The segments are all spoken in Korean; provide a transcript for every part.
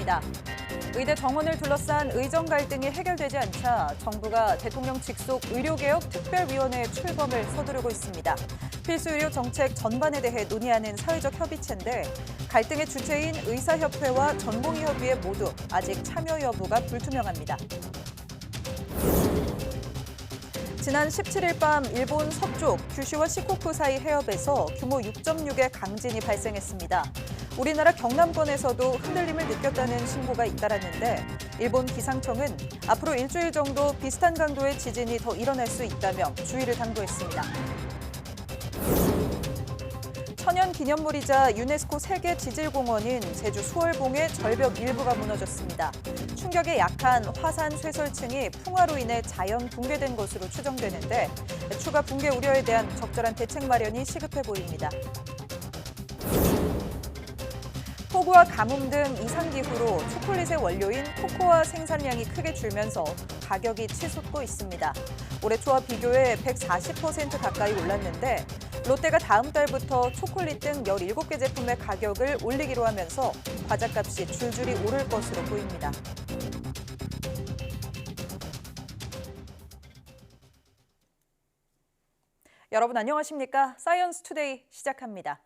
시작합니다. 의대 정원을 둘러싼 의정 갈등이 해결되지 않자 정부가 대통령 직속 의료개혁 특별위원회 출범을 서두르고 있습니다. 필수 의료 정책 전반에 대해 논의하는 사회적 협의체인데 갈등의 주체인 의사협회와 전공의협의회 모두 아직 참여 여부가 불투명합니다. 지난 17일 밤 일본 서쪽 규슈와 시코쿠 사이 해협에서 규모 6.6의 강진이 발생했습니다. 우리나라 경남권에서도 흔들림을 느꼈다는 신고가 잇따랐는데 일본 기상청은 앞으로 일주일 정도 비슷한 강도의 지진이 더 일어날 수 있다며 주의를 당부했습니다. 천연기념물이자 유네스코 세계지질공원인 제주 수월봉의 절벽 일부가 무너졌습니다. 충격에 약한 화산 쇄설층이 풍화로 인해 자연 붕괴된 것으로 추정되는데 추가 붕괴 우려에 대한 적절한 대책 마련이 시급해 보입니다. 폭우와 가뭄 등 이상기후로 초콜릿의 원료인 코코아 생산량이 크게 줄면서 가격이 치솟고 있습니다. 올해 초와 비교해 140% 가까이 올랐는데 롯데가 다음 달부터 초콜릿 등 17개 제품의 가격을 올리기로 하면서 과자값이 줄줄이 오를 것으로 보입니다. 여러분 안녕하십니까? 사이언스 투데이 시작합니다.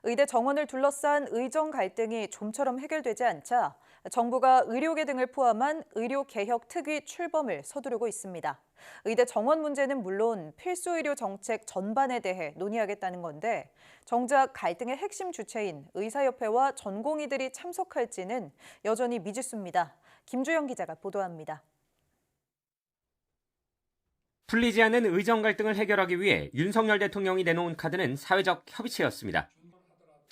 의대 정원을 둘러싼 의정 갈등이 좀처럼 해결되지 않자 정부가 의료계 등을 포함한 의료개혁 특위 출범을 서두르고 있습니다. 의대 정원 문제는 물론 필수 의료 정책 전반에 대해 논의하겠다는 건데 정작 갈등의 핵심 주체인 의사협회와 전공의들이 참석할지는 여전히 미지수입니다. 김주영 기자가 보도합니다. 풀리지 않는 의정 갈등을 해결하기 위해 윤석열 대통령이 내놓은 카드는 사회적 협의체였습니다.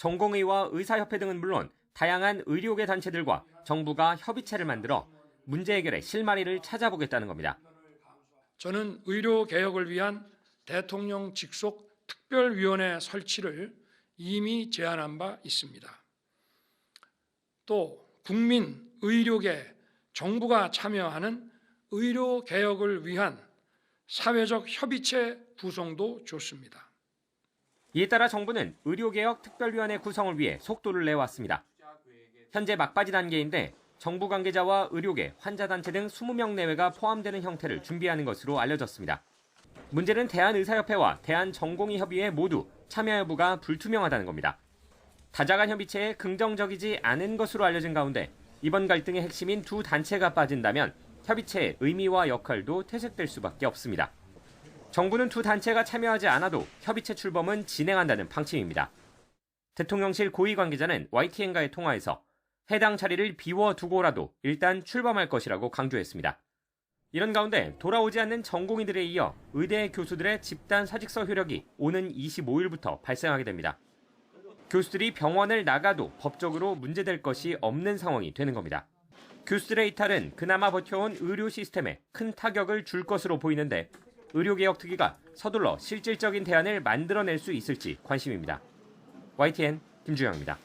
전공의와 의사협회 등은 물론 다양한 의료계 단체들과 정부가 협의체를 만들어 문제 해결의 실마리를 찾아보겠다는 겁니다. 저는 의료개혁을 위한 대통령 직속 특별위원회 설치를 이미 제안한 바 있습니다. 또 국민, 의료계, 정부가 참여하는 의료개혁을 위한 사회적 협의체 구성도 좋습니다. 이에 따라 정부는 의료개혁 특별위원회 구성을 위해 속도를 내왔습니다. 현재 막바지 단계인데 정부 관계자와 의료계, 환자단체 등 20명 내외가 포함되는 형태를 준비하는 것으로 알려졌습니다. 문제는 대한의사협회와 대한전공의협의회 모두 참여 여부가 불투명하다는 겁니다. 다자간 협의체에 긍정적이지 않은 것으로 알려진 가운데 이번 갈등의 핵심인 두 단체가 빠진다면 협의체의 의미와 역할도 퇴색될 수밖에 없습니다. 정부는 두 단체가 참여하지 않아도 협의체 출범은 진행한다는 방침입니다. 대통령실 고위 관계자는 YTN과의 통화에서 해당 자리를 비워두고라도 일단 출범할 것이라고 강조했습니다. 이런 가운데 돌아오지 않는 전공의들에 이어 의대 교수들의 집단 사직서 효력이 오는 25일부터 발생하게 됩니다. 교수들이 병원을 나가도 법적으로 문제될 것이 없는 상황이 되는 겁니다. 교수들의 이탈은 그나마 버텨온 의료 시스템에 큰 타격을 줄 것으로 보이는데 의료개혁 특위가 서둘러 실질적인 대안을 만들어낼 수 있을지 관심입니다. YTN 김주영입니다.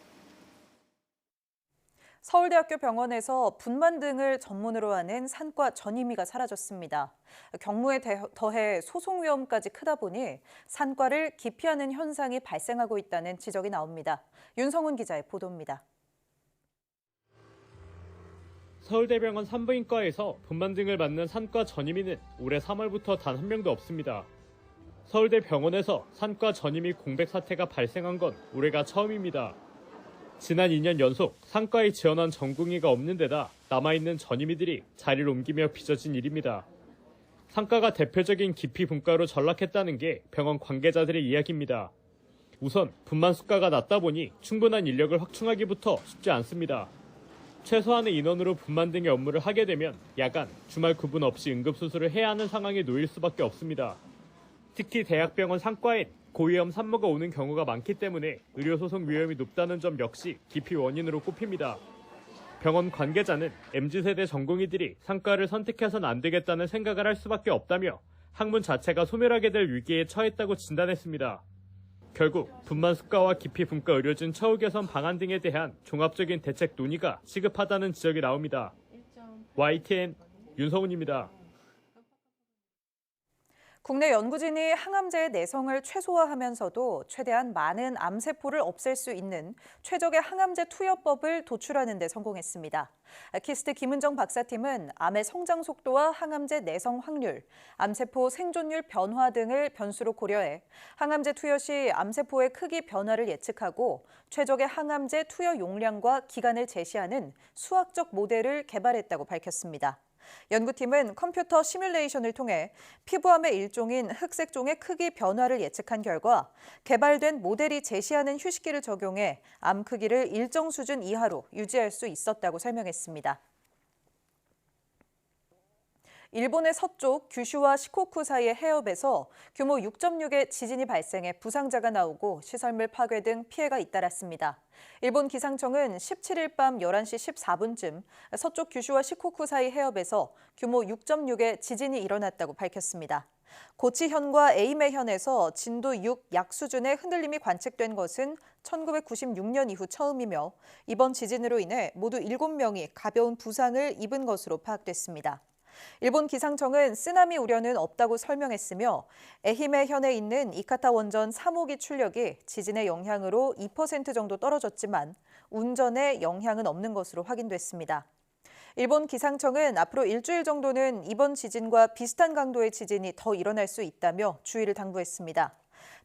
서울대학교 병원에서 분만 등을 전문으로 하는 산과 전임의가 사라졌습니다. 경무에 더해 소송 위험까지 크다 보니 산과를 기피하는 현상이 발생하고 있다는 지적이 나옵니다. 윤성훈 기자의 보도입니다. 서울대병원 산부인과에서 분만 등을 맡는 산과 전임의는 올해 3월부터 단 한 명도 없습니다. 서울대병원에서 산과 전임의 공백 사태가 발생한 건 올해가 처음입니다. 지난 2년 연속 산과에 지원한 전공의가 없는 데다 남아있는 전임의들이 자리를 옮기며 빚어진 일입니다. 산과가 대표적인 기피 분과로 전락했다는 게 병원 관계자들의 이야기입니다. 우선 분만 수가가 낮다 보니 충분한 인력을 확충하기부터 쉽지 않습니다. 최소한의 인원으로 분만 등의 업무를 하게 되면 야간, 주말 구분 없이 응급수술을 해야 하는 상황에 놓일 수밖에 없습니다. 특히 대학병원 산과엔 고위험 산모가 오는 경우가 많기 때문에 의료소송 위험이 높다는 점 역시 기피 원인으로 꼽힙니다. 병원 관계자는 MZ세대 전공의들이 산과를 선택해서는 안 되겠다는 생각을 할 수밖에 없다며 학문 자체가 소멸하게 될 위기에 처했다고 진단했습니다. 결국 분만 수가와 기피 분과 의료진 처우 개선 방안 등에 대한 종합적인 대책 논의가 시급하다는 지적이 나옵니다. YTN 윤성훈입니다. 국내 연구진이 항암제의 내성을 최소화하면서도 최대한 많은 암세포를 없앨 수 있는 최적의 항암제 투여법을 도출하는 데 성공했습니다. 키스트 김은정 박사팀은 암의 성장 속도와 항암제 내성 확률, 암세포 생존율 변화 등을 변수로 고려해 항암제 투여 시 암세포의 크기 변화를 예측하고 최적의 항암제 투여 용량과 기간을 제시하는 수학적 모델을 개발했다고 밝혔습니다. 연구팀은 컴퓨터 시뮬레이션을 통해 피부암의 일종인 흑색종의 크기 변화를 예측한 결과 개발된 모델이 제시하는 휴식기를 적용해 암 크기를 일정 수준 이하로 유지할 수 있었다고 설명했습니다. 일본의 서쪽 규슈와 시코쿠 사이의 해협에서 규모 6.6의 지진이 발생해 부상자가 나오고 시설물 파괴 등 피해가 잇따랐습니다. 일본 기상청은 17일 밤 11시 14분쯤 서쪽 규슈와 시코쿠 사이 해협에서 규모 6.6의 지진이 일어났다고 밝혔습니다. 고치현과 에이메현에서 진도 6 약 수준의 흔들림이 관측된 것은 1996년 이후 처음이며 이번 지진으로 인해 모두 7명이 가벼운 부상을 입은 것으로 파악됐습니다. 일본 기상청은 쓰나미 우려는 없다고 설명했으며 에히메현에 있는 이카타 원전 3호기 출력이 지진의 영향으로 2% 정도 떨어졌지만 운전에 영향은 없는 것으로 확인됐습니다. 일본 기상청은 앞으로 일주일 정도는 이번 지진과 비슷한 강도의 지진이 더 일어날 수 있다며 주의를 당부했습니다.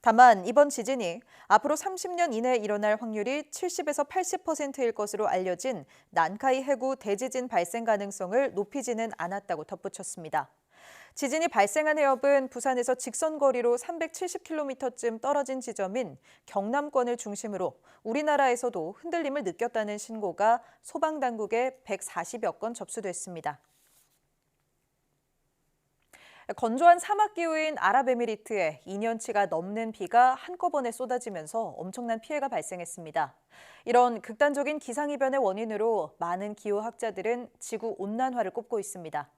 다만 이번 지진이 앞으로 30년 이내에 일어날 확률이 70에서 80%일 것으로 알려진 난카이 해구 대지진 발생 가능성을 높이지는 않았다고 덧붙였습니다. 지진이 발생한 해협은 부산에서 직선 거리로 370km쯤 떨어진 지점인 경남권을 중심으로 우리나라에서도 흔들림을 느꼈다는 신고가 소방당국에 140여 건 접수됐습니다. 건조한 사막 기후인 아랍에미리트에 2년치가 넘는 비가 한꺼번에 쏟아지면서 엄청난 피해가 발생했습니다. 이런 극단적인 기상이변의 원인으로 많은 기후학자들은 지구 온난화를 꼽고 있습니다.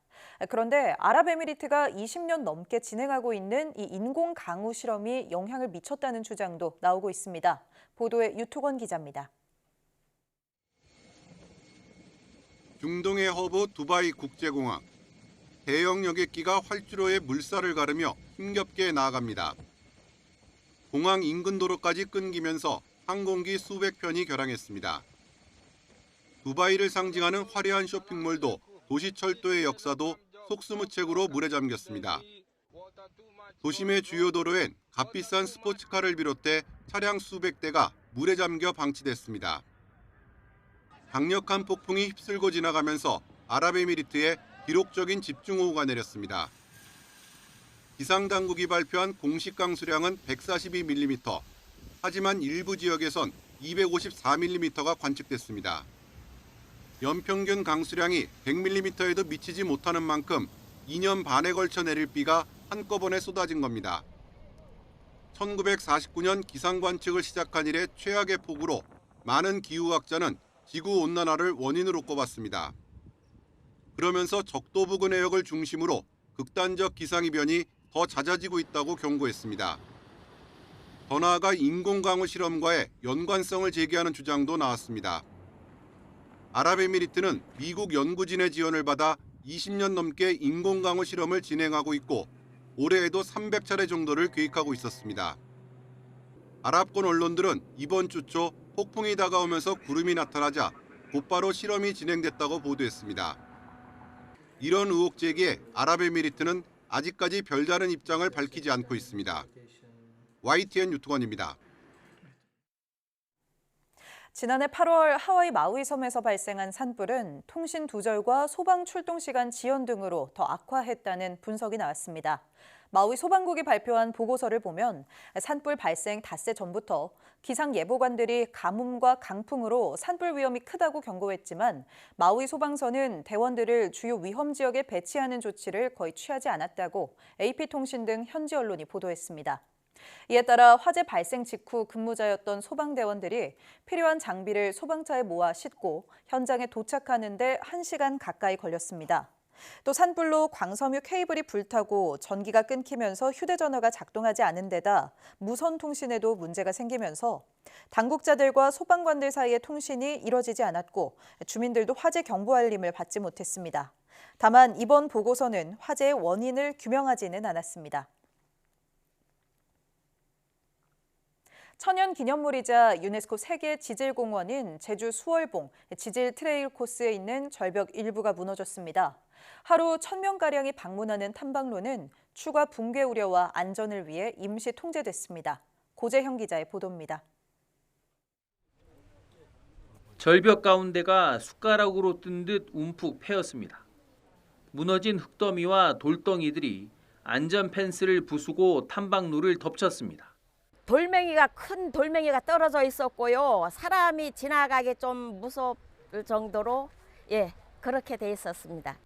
그런데 아랍에미리트가 20년 넘게 진행하고 있는 이 인공 강우 실험이 영향을 미쳤다는 주장도 나오고 있습니다. 보도에 유토건 기자입니다. 중동의 허브 두바이 국제공항. 대형 여객기가 활주로에 물살을 가르며 힘겹게 나아갑니다. 공항 인근 도로까지 끊기면서 항공기 수백 편이 결항했습니다. 두바이를 상징하는 화려한 쇼핑몰도 도시철도의 역사도 속수무책으로 물에 잠겼습니다. 도심의 주요 도로엔 값비싼 스포츠카를 비롯해 차량 수백 대가 물에 잠겨 방치됐습니다. 강력한 폭풍이 휩쓸고 지나가면서 아랍에미리트에 기록적인 집중호우가 내렸습니다. 기상당국이 발표한 공식 강수량은 142mm, 하지만 일부 지역에선 254mm가 관측됐습니다. 연평균 강수량이 100mm에도 미치지 못하는 만큼 2년 반에 걸쳐 내릴 비가 한꺼번에 쏟아진 겁니다. 1949년 기상관측을 시작한 이래 최악의 폭우로 많은 기후학자는 지구온난화를 원인으로 꼽았습니다. 그러면서 적도 부근 해역을 중심으로 극단적 기상이변이 더 잦아지고 있다고 경고했습니다. 더 나아가 인공강우 실험과의 연관성을 제기하는 주장도 나왔습니다. 아랍에미리트는 미국 연구진의 지원을 받아 20년 넘게 인공강우 실험을 진행하고 있고 올해에도 300차례 정도를 계획하고 있었습니다. 아랍권 언론들은 이번 주 초 폭풍이 다가오면서 구름이 나타나자 곧바로 실험이 진행됐다고 보도했습니다. 이런 의혹 제기에 아랍에미리트는 아직까지 별다른 입장을 밝히지 않고 있습니다. YTN 유튜건입니다. 지난해 8월 하와이 마우이 섬에서 발생한 산불은 통신 두절과 소방 출동 시간 지연 등으로 더 악화했다는 분석이 나왔습니다. 마우이 소방국이 발표한 보고서를 보면 산불 발생 닷새 전부터 기상예보관들이 가뭄과 강풍으로 산불 위험이 크다고 경고했지만 마우이 소방서는 대원들을 주요 위험 지역에 배치하는 조치를 거의 취하지 않았다고 AP통신 등 현지 언론이 보도했습니다. 이에 따라 화재 발생 직후 근무자였던 소방대원들이 필요한 장비를 소방차에 모아 싣고 현장에 도착하는 데 1시간 가까이 걸렸습니다. 또 산불로 광섬유 케이블이 불타고 전기가 끊기면서 휴대전화가 작동하지 않은 데다 무선 통신에도 문제가 생기면서 당국자들과 소방관들 사이의 통신이 이뤄지지 않았고 주민들도 화재 경보 알림을 받지 못했습니다. 다만 이번 보고서는 화재의 원인을 규명하지는 않았습니다. 천연 기념물이자 유네스코 세계 지질공원인 제주 수월봉 지질 트레일 코스에 있는 절벽 일부가 무너졌습니다. 하루 1,000명가량이 방문하는 탐방로는 추가 붕괴 우려와 안전을 위해 임시 통제됐습니다. 고재형 기자의 보도입니다. 절벽 가운데가 숟가락으로 뜬 듯 움푹 패였습니다. 무너진 흙더미와 돌덩이들이 안전 펜스를 부수고 탐방로를 덮쳤습니다. 돌멩이가 큰 돌멩이가 떨어져 있었고요. 사람이 지나가기 좀 무서울 정도로 그렇게 돼 있었습니다.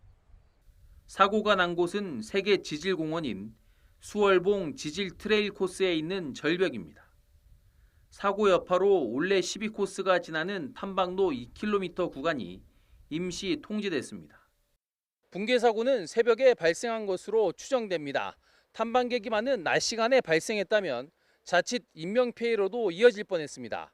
사고가 난 곳은 세계 지질공원인 수월봉 지질 트레일 코스에 있는 절벽입니다. 사고 여파로 올해 12코스가 지나는 탐방로 2km 구간이 임시 통제됐습니다. 붕괴 사고는 새벽에 발생한 것으로 추정됩니다. 탐방객이 많은 낮 시간에 발생했다면 자칫 인명피해로도 이어질 뻔했습니다.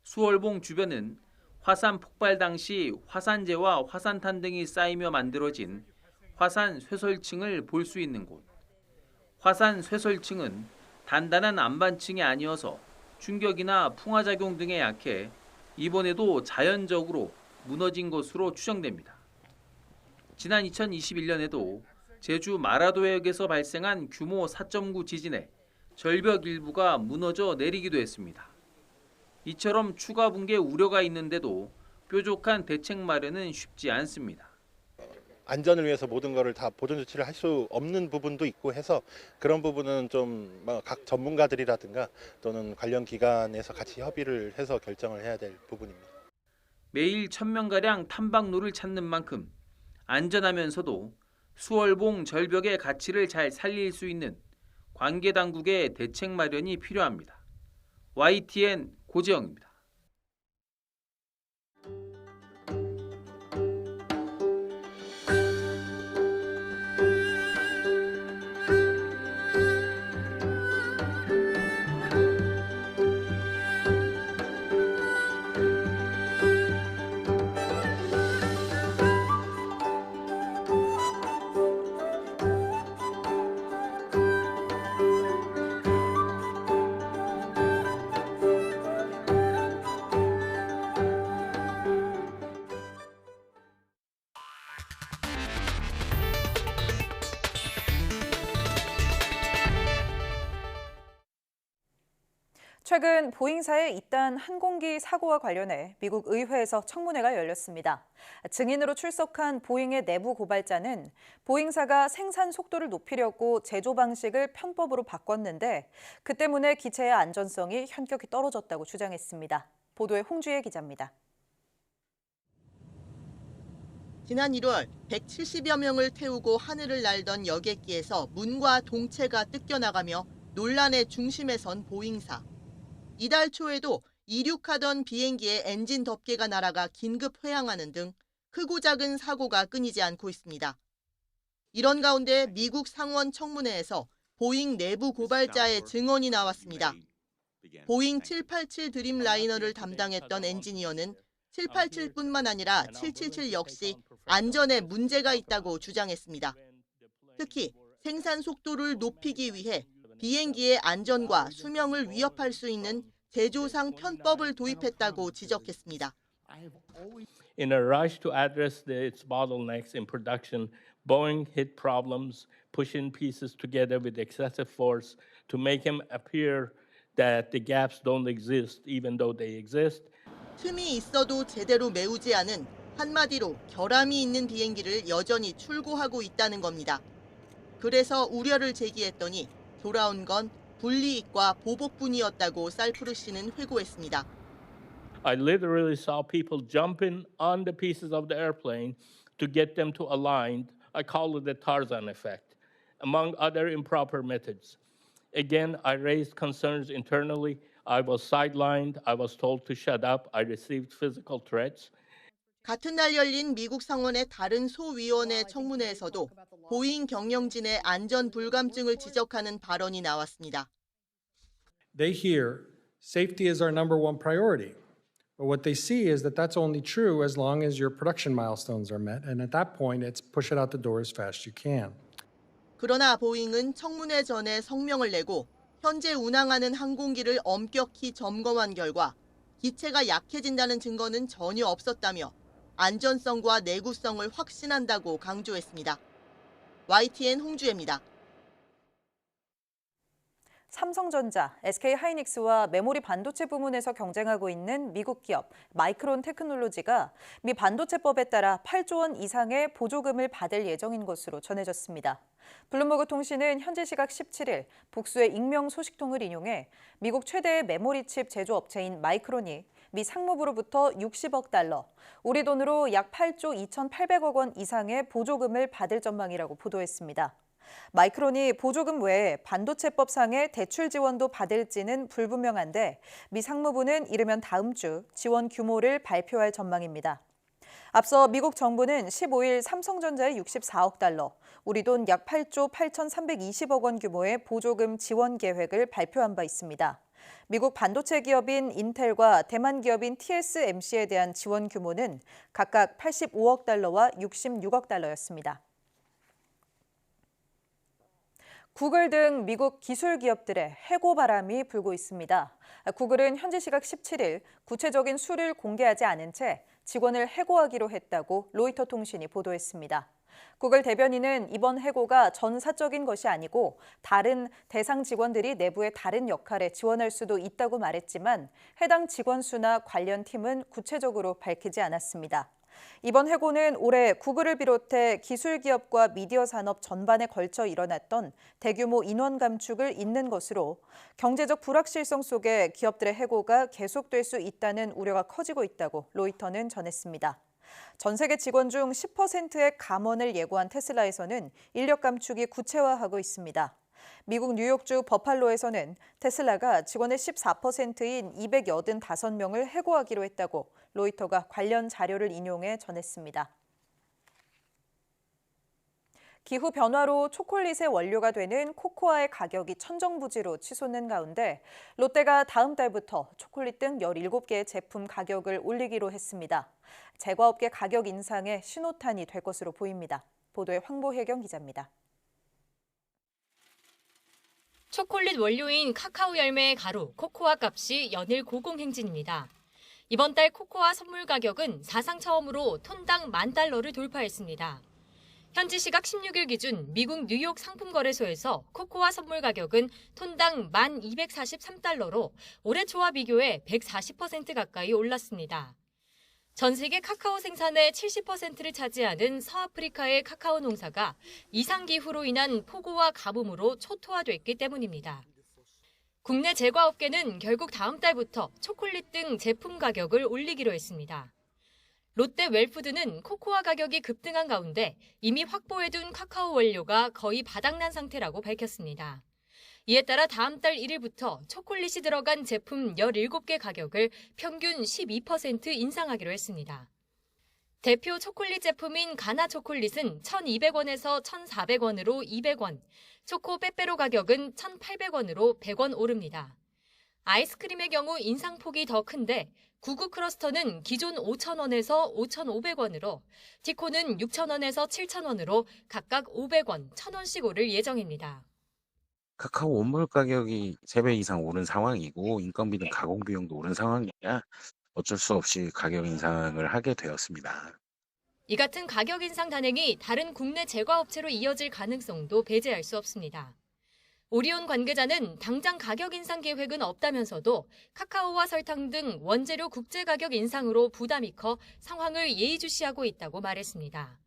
수월봉 주변은 화산 폭발 당시 화산재와 화산탄 등이 쌓이며 만들어진 화산 쇄설층을 볼 수 있는 곳. 화산 쇄설층은 단단한 안반층이 아니어서 충격이나 풍화작용 등에 약해 이번에도 자연적으로 무너진 것으로 추정됩니다. 지난 2021년에도 제주 마라도해역에서 발생한 규모 4.9 지진에 절벽 일부가 무너져 내리기도 했습니다. 이처럼 추가 붕괴 우려가 있는데도 뾰족한 대책 마련은 쉽지 않습니다. 안전을 위해서 모든 것을 다 보존 조치를 할 수 없는 부분도 있고 해서 그런 부분은 좀 각 전문가들이라든가 또는 관련 기관에서 같이 협의를 해서 결정을 해야 될 부분입니다. 매일 1,000명가량 탐방로를 찾는 만큼 안전하면서도 수월봉 절벽의 가치를 잘 살릴 수 있는 관계 당국의 대책 마련이 필요합니다. YTN 고재영입니다. 최근 보잉사의 잇단 항공기 사고와 관련해 미국 의회에서 청문회가 열렸습니다. 증인으로 출석한 보잉의 내부 고발자는 보잉사가 생산 속도를 높이려고 제조 방식을 편법으로 바꿨는데 그 때문에 기체의 안전성이 현격히 떨어졌다고 주장했습니다. 보도에 홍주혜 기자입니다. 지난 1월 170여 명을 태우고 하늘을 날던 여객기에서 문과 동체가 뜯겨나가며 논란의 중심에 선 보잉사. 이달 초에도 이륙하던 비행기의 엔진 덮개가 날아가 긴급 회항하는 등 크고 작은 사고가 끊이지 않고 있습니다. 이런 가운데 미국 상원 청문회에서 보잉 내부 고발자의 증언이 나왔습니다. 보잉 787 드림라이너를 담당했던 엔지니어는 787뿐만 아니라 777 역시 안전에 문제가 있다고 주장했습니다. 특히 생산 속도를 높이기 위해 비행기의 안전과 수명을 위협할 수 있는 제조상 편법을 도입했다고 지적했습니다. In a rush to address its bottlenecks in production, Boeing hit problems, pushing pieces together with excessive force to make them appear that the gaps don't exist, even though they exist. 틈이 있어도 제대로 메우지 않은 한마디로 결함이 있는 비행기를 여전히 출고하고 있다는 겁니다. 그래서 우려를 제기했더니 돌아온 건 불이익과 보복뿐이었다고 살프루 씨는 회고했습니다. I literally saw people jumping on the pieces of the airplane to get them to align. I call it the Tarzan effect, among other improper methods. Again, I raised concerns internally. I was sidelined. I was told to shut up. I received physical threats. 같은 날 열린 미국 상원의 다른 소위원회 청문회에서도 보잉 경영진의 안전 불감증을 지적하는 발언이 나왔습니다. They hear safety is our number one priority. But what they see is that that's only true as long as your production milestones are met. And at that point, it's push it out the door as fast as you can. 그러나 보잉은 청문회 전에 성명을 내고 현재 운항하는 항공기를 엄격히 점검한 결과 기체가 약해진다는 증거는 전혀 없었다며 안전성과 내구성을 확신한다고 강조했습니다. YTN 홍주혜입니다. 삼성전자, SK하이닉스와 메모리 반도체 부문에서 경쟁하고 있는 미국 기업 마이크론 테크놀로지가 미 반도체법에 따라 8조 원 이상의 보조금을 받을 예정인 것으로 전해졌습니다. 블룸버그 통신은 현지 시각 17일 복수의 익명 소식통을 인용해 미국 최대의 메모리 칩 제조업체인 마이크론이 미 상무부로부터 60억 달러, 우리 돈으로 약 8조 2,800억 원 이상의 보조금을 받을 전망이라고 보도했습니다. 마이크론이 보조금 외에 반도체법상의 대출 지원도 받을지는 불분명한데 미 상무부는 이르면 다음 주 지원 규모를 발표할 전망입니다. 앞서 미국 정부는 15일 삼성전자의 64억 달러, 우리 돈 약 8조 8,320억 원 규모의 보조금 지원 계획을 발표한 바 있습니다. 미국 반도체 기업인 인텔과 대만 기업인 TSMC에 대한 지원 규모는 각각 85억 달러와 66억 달러였습니다. 구글 등 미국 기술 기업들의 해고 바람이 불고 있습니다. 구글은 현지 시각 17일 구체적인 수를 공개하지 않은 채 직원을 해고하기로 했다고 로이터 통신이 보도했습니다. 구글 대변인은 이번 해고가 전사적인 것이 아니고 다른 대상 직원들이 내부의 다른 역할에 지원할 수도 있다고 말했지만 해당 직원 수나 관련 팀은 구체적으로 밝히지 않았습니다. 이번 해고는 올해 구글을 비롯해 기술 기업과 미디어 산업 전반에 걸쳐 일어났던 대규모 인원 감축을 잇는 것으로 경제적 불확실성 속에 기업들의 해고가 계속될 수 있다는 우려가 커지고 있다고 로이터는 전했습니다. 전 세계 직원 중 10%의 감원을 예고한 테슬라에서는 인력 감축이 구체화하고 있습니다. 미국 뉴욕주 버팔로에서는 테슬라가 직원의 14%인 285명을 해고하기로 했다고 로이터가 관련 자료를 인용해 전했습니다. 기후 변화로 초콜릿의 원료가 되는 코코아의 가격이 천정부지로 치솟는 가운데 롯데가 다음 달부터 초콜릿 등 17개의 제품 가격을 올리기로 했습니다. 제과업계 가격 인상의 신호탄이 될 것으로 보입니다. 보도에 황보혜경 기자입니다. 초콜릿 원료인 카카오 열매의 가루, 코코아 값이 연일 고공행진입니다. 이번 달 코코아 선물 가격은 사상 처음으로 톤당 $10,000를 돌파했습니다. 현지 시각 16일 기준 미국 뉴욕 상품거래소에서 코코아 선물 가격은 톤당 $1,243로 올해 초와 비교해 140% 가까이 올랐습니다. 전 세계 카카오 생산의 70%를 차지하는 서아프리카의 카카오 농사가 이상기후로 인한 폭우와 가뭄으로 초토화됐기 때문입니다. 국내 제과업계는 결국 다음 달부터 초콜릿 등 제품 가격을 올리기로 했습니다. 롯데 웰푸드는 코코아 가격이 급등한 가운데 이미 확보해둔 카카오 원료가 거의 바닥난 상태라고 밝혔습니다. 이에 따라 다음 달 1일부터 초콜릿이 들어간 제품 17개 가격을 평균 12% 인상하기로 했습니다. 대표 초콜릿 제품인 가나 초콜릿은 1,200원에서 1,400원으로 200원, 초코 빼빼로 가격은 1,800원으로 100원 오릅니다. 아이스크림의 경우 인상폭이 더 큰데 구구 크러스터는 기존 5,000원에서 5,500원으로, 티코는 6,000원에서 7,000원으로 각각 500원, 1,000원씩 오를 예정입니다. 카카오 원물 가격이 3배 이상 오른 상황이고 인건비 등 가공 비용도 오른 상황이라 어쩔 수 없이 가격 인상을 하게 되었습니다. 이 같은 가격 인상 단행이 다른 국내 제과업체로 이어질 가능성도 배제할 수 없습니다. 오리온 관계자는 당장 가격 인상 계획은 없다면서도 카카오와 설탕 등 원재료 국제 가격 인상으로 부담이 커 상황을 예의주시하고 있다고 말했습니다.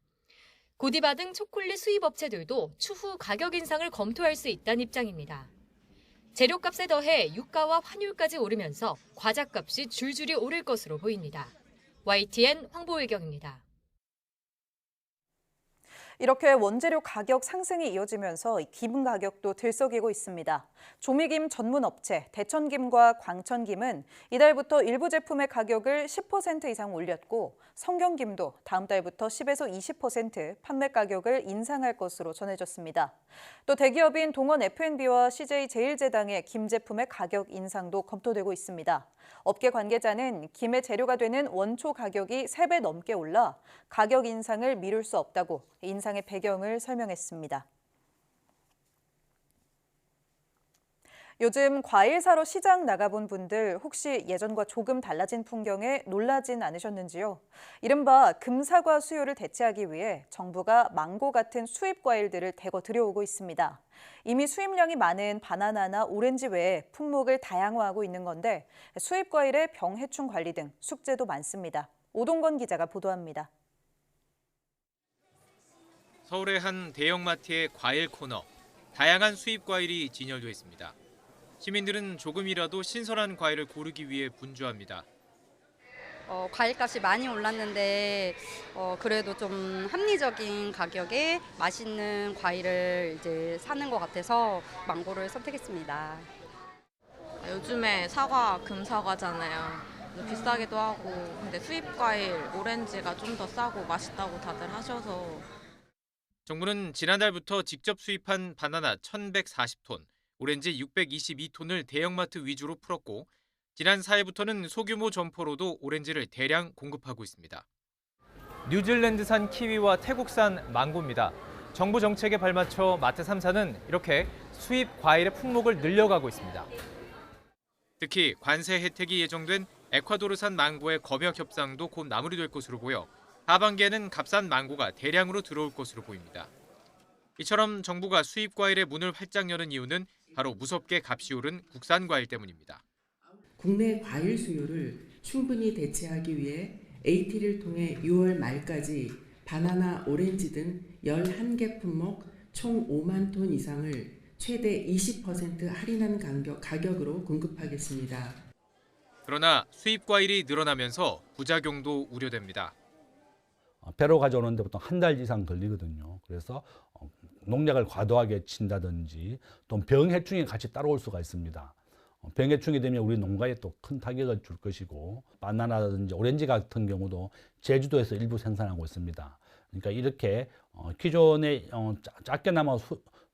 고디바 등 초콜릿 수입 업체들도 추후 가격 인상을 검토할 수 있다는 입장입니다. 재료값에 더해 유가와 환율까지 오르면서 과자값이 줄줄이 오를 것으로 보입니다. YTN 황보혜경입니다. 이렇게 원재료 가격 상승이 이어지면서 김 가격도 들썩이고 있습니다. 조미김 전문 업체 대천김과 광천김은 이달부터 일부 제품의 가격을 10% 이상 올렸고 성경김도 다음 달부터 10에서 20% 판매 가격을 인상할 것으로 전해졌습니다. 또 대기업인 동원 F&B와 CJ제일제당의 김 제품의 가격 인상도 검토되고 있습니다. 업계 관계자는 김의 재료가 되는 원초 가격이 3배 넘게 올라 가격 인상을 미룰 수 없다고 인상의 배경을 설명했습니다. 요즘 과일 사러 시장 나가본 분들 혹시 예전과 조금 달라진 풍경에 놀라진 않으셨는지요? 이른바 금사과 수요를 대체하기 위해 정부가 망고 같은 수입 과일들을 대거 들여오고 있습니다. 이미 수입량이 많은 바나나나 오렌지 외에 품목을 다양화하고 있는 건데 수입 과일의 병해충 관리 등 숙제도 많습니다. 오동건 기자가 보도합니다. 서울의 한 대형마트의 과일 코너. 다양한 수입 과일이 진열돼 있습니다. 시민들은 조금이라도 신선한 과일을 고르기 위해 분주합니다. 과일값이 많이 올랐는데 그래도 좀 합리적인 가격에 맛있는 과일을 이제 사는 것 같아서 망고를 선택했습니다. 요즘에 사과 금사과잖아요. 비싸기도 하고 근데 수입 과일 오렌지가 좀 더 싸고 맛있다고 다들 하셔서. 정부는 지난달부터 직접 수입한 바나나 1,140톤, 오렌지 622톤을 대형마트 위주로 풀었고 지난 4일부터는 소규모 점포로도 오렌지를 대량 공급하고 있습니다. 뉴질랜드산 키위와 태국산 망고입니다. 정부 정책에 발맞춰 마트 3사는 이렇게 수입 과일의 품목을 늘려가고 있습니다. 특히 관세 혜택이 예정된 에콰도르산 망고의 검역 협상도 곧 마무리될 것으로 보여 하반기에는 값싼 망고가 대량으로 들어올 것으로 보입니다. 이처럼 정부가 수입 과일의 문을 활짝 여는 이유는 바로 무섭게 값이 오른 국산 과일 때문입니다. 국내 과일 수요를 충분히 대체하기 위해 AT를 통해 6월 말까지 바나나, 오렌지 등 11개 품목 총 5만 톤 이상을 최대 20% 할인한 가격으로 공급하겠습니다. 그러나 수입 과일이 늘어나면서 부작용도 우려됩니다. 배로 가져오는데 보통 한 달 이상 걸리거든요. 그래서 농약을 과도하게 친다든지 또 병해충이 같이 따라올 수가 있습니다. 병해충이 되면 우리 농가에 또 큰 타격을 줄 것이고 바나나라든지 오렌지 같은 경우도 제주도에서 일부 생산하고 있습니다. 그러니까 이렇게 기존에 작게나마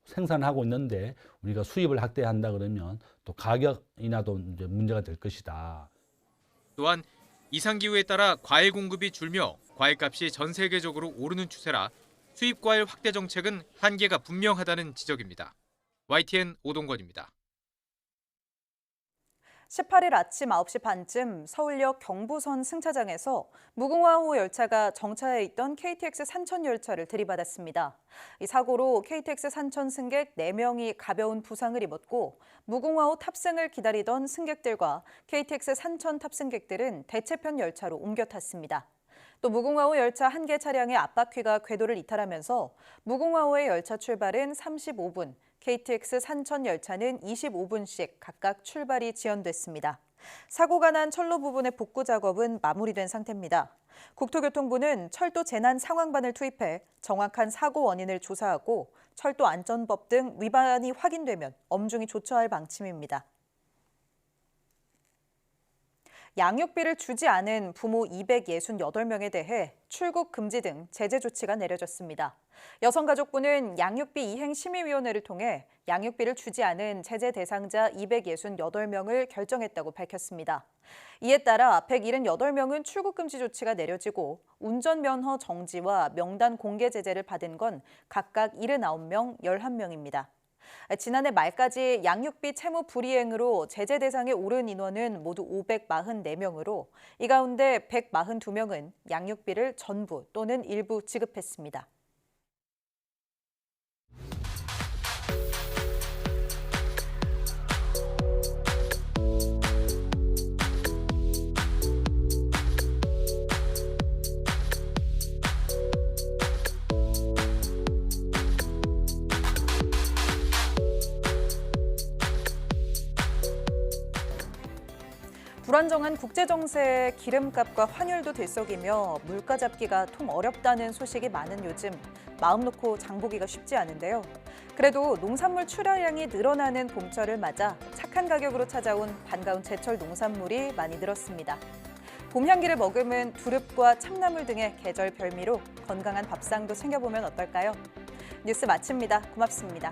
생산하고 있는데 우리가 수입을 확대한다 그러면 또 가격이나도 이제 문제가 될 것이다. 또한 이상기후에 따라 과일 공급이 줄며 과일값이 전 세계적으로 오르는 추세라 수입 과일 확대 정책은 한계가 분명하다는 지적입니다. YTN 오동건입니다. 18일 아침 9시 반쯤 서울역 경부선 승차장에서 무궁화호 열차가 정차해 있던 KTX 산천 열차를 들이받았습니다. 이 사고로 KTX 산천 승객 4명이 가벼운 부상을 입었고 무궁화호 탑승을 기다리던 승객들과 KTX 산천 탑승객들은 대체편 열차로 옮겨 탔습니다. 또 무궁화호 열차 1개 차량의 앞바퀴가 궤도를 이탈하면서 무궁화호의 열차 출발은 35분, KTX 산천 열차는 25분씩 각각 출발이 지연됐습니다. 사고가 난 철로 부분의 복구 작업은 마무리된 상태입니다. 국토교통부는 철도 재난 상황반을 투입해 정확한 사고 원인을 조사하고 철도 안전법 등 위반이 확인되면 엄중히 조처할 방침입니다. 양육비를 주지 않은 부모 268명에 대해 출국 금지 등 제재 조치가 내려졌습니다. 여성가족부는 양육비 이행심의위원회를 통해 양육비를 주지 않은 제재 대상자 268명을 결정했다고 밝혔습니다. 이에 따라 178명은 출국 금지 조치가 내려지고 운전면허 정지와 명단 공개 제재를 받은 건 각각 79명, 11명입니다. 지난해 말까지 양육비 채무 불이행으로 제재 대상에 오른 인원은 모두 544명으로 이 가운데 142명은 양육비를 전부 또는 일부 지급했습니다. 불안정한 국제정세에 기름값과 환율도 들썩이며 물가 잡기가 통 어렵다는 소식이 많은 요즘 마음 놓고 장보기가 쉽지 않은데요. 그래도 농산물 출하량이 늘어나는 봄철을 맞아 착한 가격으로 찾아온 반가운 제철 농산물이 많이 늘었습니다. 봄 향기를 머금은 두릅과 참나물 등의 계절 별미로 건강한 밥상도 챙겨보면 어떨까요? 뉴스 마칩니다. 고맙습니다.